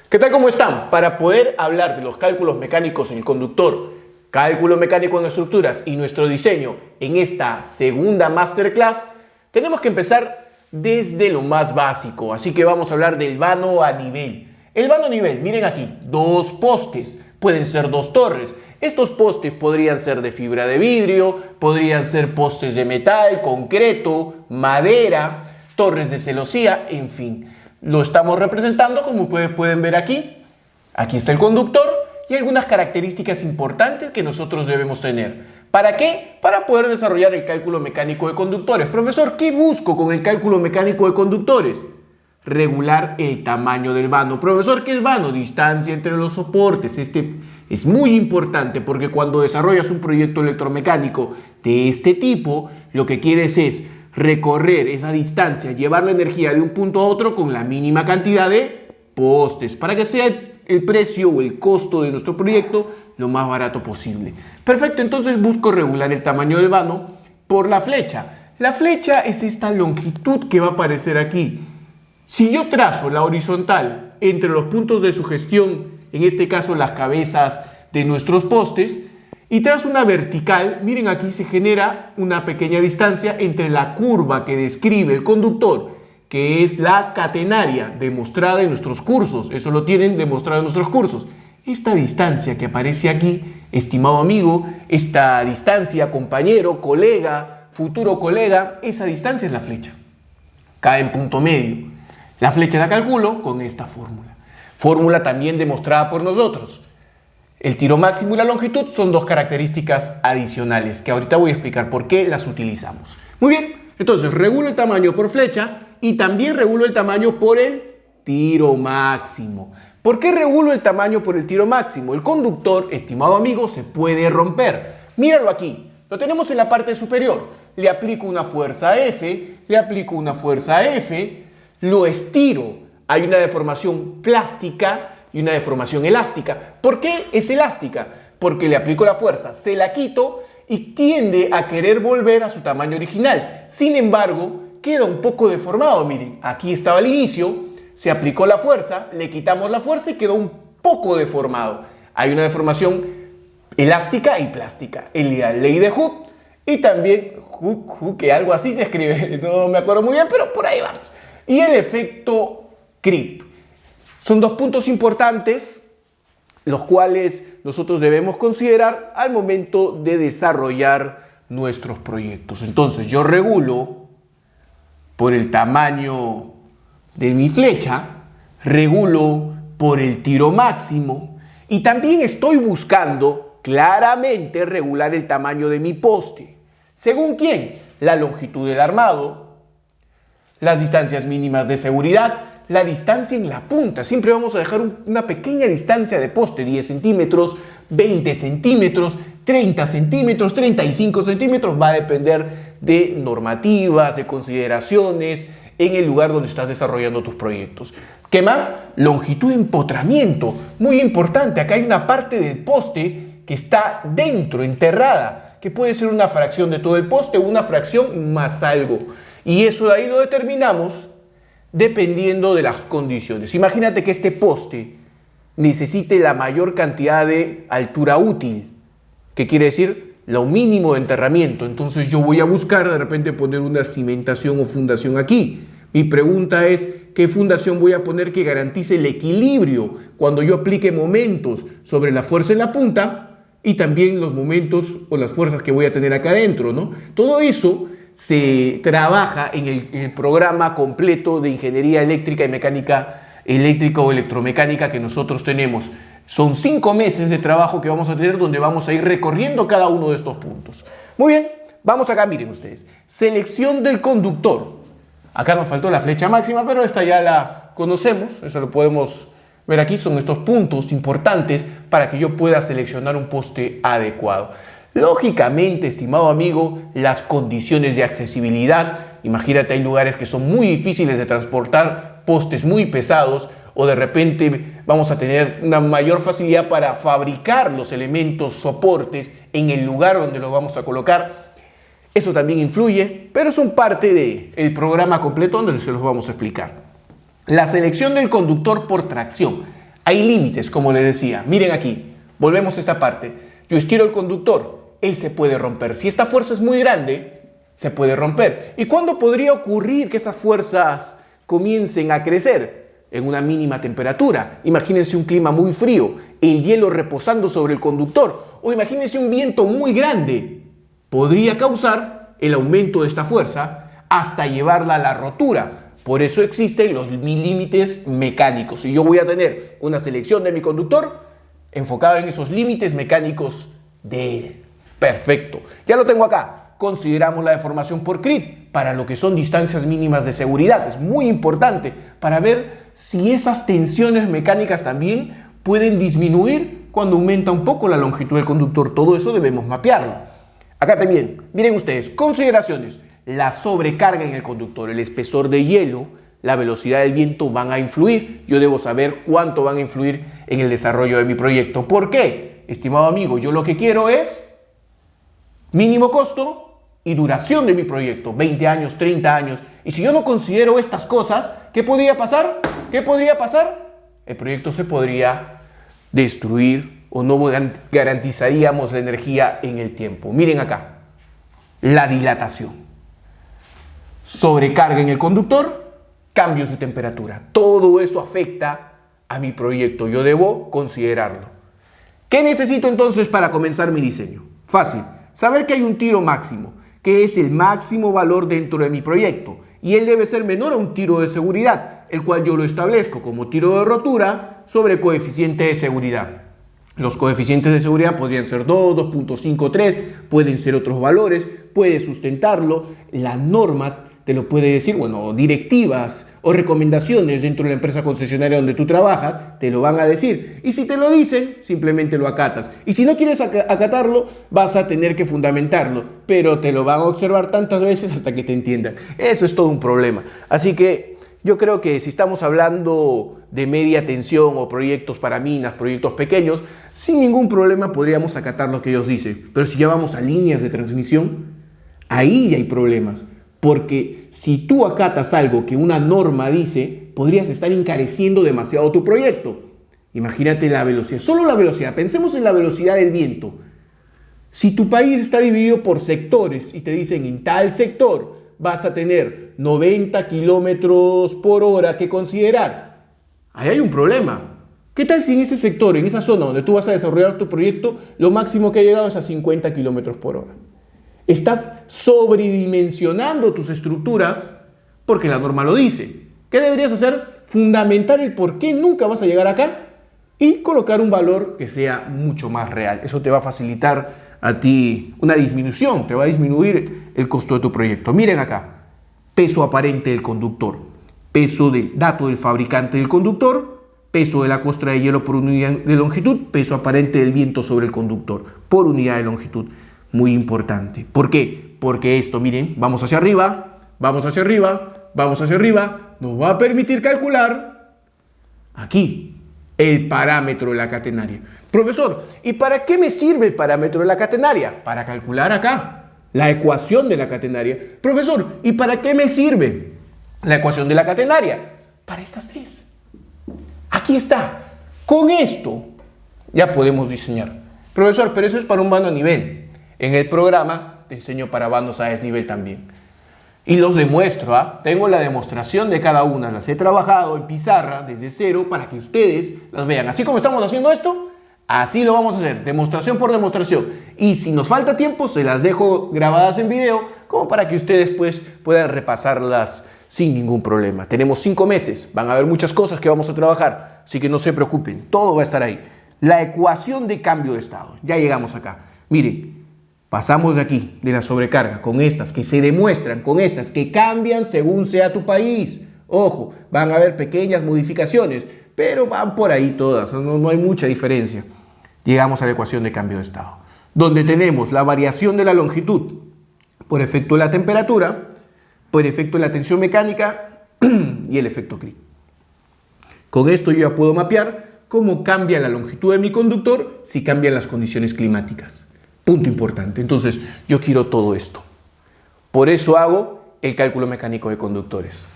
¿Qué tal? ¿Cómo están? Para poder hablar de los cálculos mecánicos en el conductor, cálculo mecánico en estructuras y nuestro diseño en esta segunda masterclass, tenemos que empezar desde lo más básico. Así que vamos a hablar del vano a nivel. El vano a nivel, miren aquí, dos postes, pueden ser dos torres. Estos postes podrían ser de fibra de vidrio, podrían ser postes de metal, concreto, madera, torres de celosía, en fin. Lo estamos representando como ustedes pueden ver aquí. Aquí está el conductor y algunas características importantes que nosotros debemos tener. ¿Para qué? Para poder desarrollar el cálculo mecánico de conductores. Profesor, ¿qué busco con el cálculo mecánico de conductores? Regular el tamaño del vano. Profesor, ¿qué es vano? Distancia entre los soportes. Este es muy importante porque cuando desarrollas un proyecto electromecánico de este tipo, lo que quieres es recorrer esa distancia, llevar la energía de un punto a otro con la mínima cantidad de postes, para que sea el precio o el costo de nuestro proyecto lo más barato posible. Perfecto, entonces busco regular el tamaño del vano por la flecha. La flecha es esta longitud que va a aparecer aquí. Si yo trazo la horizontal entre los puntos de sugestión, en este caso las cabezas de nuestros postes, y trazo una vertical, miren aquí se genera una pequeña distancia entre la curva que describe el conductor, que es la catenaria demostrada en nuestros cursos. Eso lo tienen demostrado en nuestros cursos. Esta distancia que aparece aquí, estimado amigo, esta distancia, compañero, colega, futuro colega, esa distancia es la flecha. Cae en punto medio. La flecha la calculo con esta fórmula. Fórmula también demostrada por nosotros. El tiro máximo y la longitud son dos características adicionales que ahorita voy a explicar por qué las utilizamos. Muy bien, entonces regulo el tamaño por flecha y también regulo el tamaño por el tiro máximo. ¿Por qué regulo el tamaño por el tiro máximo? El conductor, estimado amigo, se puede romper. Míralo aquí, lo tenemos en la parte superior. Le aplico una fuerza F, le aplico una fuerza F, lo estiro. Hay una deformación plástica y una deformación elástica. ¿Por qué es elástica? Porque le aplico la fuerza, se la quito y tiende a querer volver a su tamaño original. Sin embargo, queda un poco deformado. Miren, aquí estaba al inicio, se aplicó la fuerza, le quitamos la fuerza y quedó un poco deformado. Hay una deformación elástica y plástica. La ley de Hooke y también Hooke, que algo así se escribe, no me acuerdo muy bien, pero por ahí vamos. Y el efecto creep. Son dos puntos importantes, los cuales nosotros debemos considerar al momento de desarrollar nuestros proyectos. Entonces, yo regulo por el tamaño de mi flecha, regulo por el tiro máximo y también estoy buscando claramente regular el tamaño de mi poste. ¿Según quién? La longitud del armado, las distancias mínimas de seguridad, la distancia en la punta. Siempre vamos a dejar una pequeña distancia de poste, 10 centímetros, 20 centímetros, 30 centímetros, 35 centímetros. Va a depender de normativas, de consideraciones en el lugar donde estás desarrollando tus proyectos. ¿Qué más? Longitud de empotramiento. Muy importante, acá hay una parte del poste que está dentro, enterrada, que puede ser una fracción de todo el poste o una fracción más algo. Y eso de ahí lo determinamos dependiendo de las condiciones. Imagínate que este poste necesite la mayor cantidad de altura útil. ¿Qué quiere decir? Lo mínimo de enterramiento. Entonces yo voy a buscar de repente poner una cimentación o fundación aquí. Mi pregunta es, ¿qué fundación voy a poner que garantice el equilibrio cuando yo aplique momentos sobre la fuerza en la punta y también los momentos o las fuerzas que voy a tener acá adentro, ¿no? Todo eso se trabaja en el programa completo de ingeniería eléctrica y mecánica eléctrica o electromecánica que nosotros tenemos. Son 5 meses de trabajo que vamos a tener donde vamos a ir recorriendo cada uno de estos puntos. Muy bien, vamos acá, miren ustedes. Selección del conductor. Acá nos faltó la flecha máxima, pero esta ya la conocemos. Eso lo podemos ver aquí. Son estos puntos importantes para que yo pueda seleccionar un poste adecuado. Lógicamente, estimado amigo, las condiciones de accesibilidad. Imagínate, hay lugares que son muy difíciles de transportar, postes muy pesados, o de repente vamos a tener una mayor facilidad para fabricar los elementos, soportes en el lugar donde los vamos a colocar. Eso también influye, pero son parte del programa completo donde se los vamos a explicar. La selección del conductor por tracción. Hay límites, como les decía. Miren aquí, volvemos a esta parte. Yo estiro el conductor, él se puede romper. Si esta fuerza es muy grande, se puede romper. ¿Y cuándo podría ocurrir que esas fuerzas comiencen a crecer? En una mínima temperatura. Imagínense un clima muy frío, el hielo reposando sobre el conductor, o imagínense un viento muy grande. Podría causar el aumento de esta fuerza hasta llevarla a la rotura. Por eso existen los límites mecánicos. Y yo voy a tener una selección de mi conductor enfocado en esos límites mecánicos de él. Perfecto. Ya lo tengo acá. Consideramos la deformación por CRIT para lo que son distancias mínimas de seguridad. Es muy importante para ver si esas tensiones mecánicas también pueden disminuir cuando aumenta un poco la longitud del conductor. Todo eso debemos mapearlo. Acá también, miren ustedes, consideraciones. La sobrecarga en el conductor, el espesor de hielo, la velocidad del viento van a influir. Yo debo saber cuánto van a influir en el desarrollo de mi proyecto. ¿Por qué? Estimado amigo, yo lo que quiero es mínimo costo y duración de mi proyecto, 20 años, 30 años. Y si yo no considero estas cosas, ¿qué podría pasar? ¿Qué podría pasar? El proyecto se podría destruir o no garantizaríamos la energía en el tiempo. Miren acá, la dilatación. Sobrecarga en el conductor, cambio su temperatura. Todo eso afecta a mi proyecto. Yo debo considerarlo. ¿Qué necesito entonces para comenzar mi diseño? Fácil, saber que hay un tiro máximo, que es el máximo valor dentro de mi proyecto, y él debe ser menor a un tiro de seguridad, el cual yo lo establezco como tiro de rotura sobre coeficiente de seguridad. Los coeficientes de seguridad podrían ser 2, 2.5, 3, pueden ser otros valores, puedes sustentarlo, la norma te lo puede decir, bueno, directivas o recomendaciones dentro de la empresa concesionaria donde tú trabajas, te lo van a decir. Y si te lo dicen, simplemente lo acatas. Y si no quieres acatarlo, vas a tener que fundamentarlo, pero te lo van a observar tantas veces hasta que te entiendan. Eso es todo un problema. Así que yo creo que si estamos hablando de media tensión o proyectos para minas, proyectos pequeños, sin ningún problema podríamos acatar lo que ellos dicen. Pero si ya vamos a líneas de transmisión, ahí ya hay problemas. Porque si tú acatas algo que una norma dice, podrías estar encareciendo demasiado tu proyecto. Imagínate la velocidad, solo la velocidad, pensemos en la velocidad del viento. Si tu país está dividido por sectores y te dicen en tal sector vas a tener 90 kilómetros por hora que considerar, ahí hay un problema. ¿Qué tal si en ese sector, en esa zona donde tú vas a desarrollar tu proyecto, lo máximo que ha llegado es a 50 kilómetros por hora? Estás sobredimensionando tus estructuras porque la norma lo dice. ¿Qué deberías hacer? Fundamentar el por qué nunca vas a llegar acá y colocar un valor que sea mucho más real. Eso te va a facilitar a ti una disminución, te va a disminuir el costo de tu proyecto. Miren acá, peso aparente del conductor, peso del dato del fabricante del conductor, peso de la costra de hielo por unidad de longitud, peso aparente del viento sobre el conductor por unidad de longitud. Muy importante. ¿Por qué? Porque esto, miren, vamos hacia arriba, vamos hacia arriba, vamos hacia arriba, nos va a permitir calcular aquí el parámetro de la catenaria. Profesor, ¿y para qué me sirve el parámetro de la catenaria? Para calcular acá la ecuación de la catenaria. Profesor, ¿y para qué me sirve la ecuación de la catenaria? Para estas tres. Aquí está. Con esto ya podemos diseñar. Profesor, pero eso es para un vano a nivel. En el programa te enseño para bandos a desnivel también. Y los demuestro, ¿ah? Tengo la demostración de cada una. Las he trabajado en pizarra desde cero para que ustedes las vean. Así como estamos haciendo esto, así lo vamos a hacer. Demostración por demostración. Y si nos falta tiempo, se las dejo grabadas en video como para que ustedes pues puedan repasarlas sin ningún problema. Tenemos 5 meses. Van a haber muchas cosas que vamos a trabajar. Así que no se preocupen. Todo va a estar ahí. La ecuación de cambio de estado. Ya llegamos acá. Miren. Pasamos de aquí, de la sobrecarga, con estas que se demuestran, con estas que cambian según sea tu país. Ojo, van a haber pequeñas modificaciones, pero van por ahí todas, no hay mucha diferencia. Llegamos a la ecuación de cambio de estado, donde tenemos la variación de la longitud por efecto de la temperatura, por efecto de la tensión mecánica y el efecto CRIT. Con esto yo ya puedo mapear cómo cambia la longitud de mi conductor si cambian las condiciones climáticas. Punto importante. Entonces, yo quiero todo esto. Por eso hago el cálculo mecánico de conductores.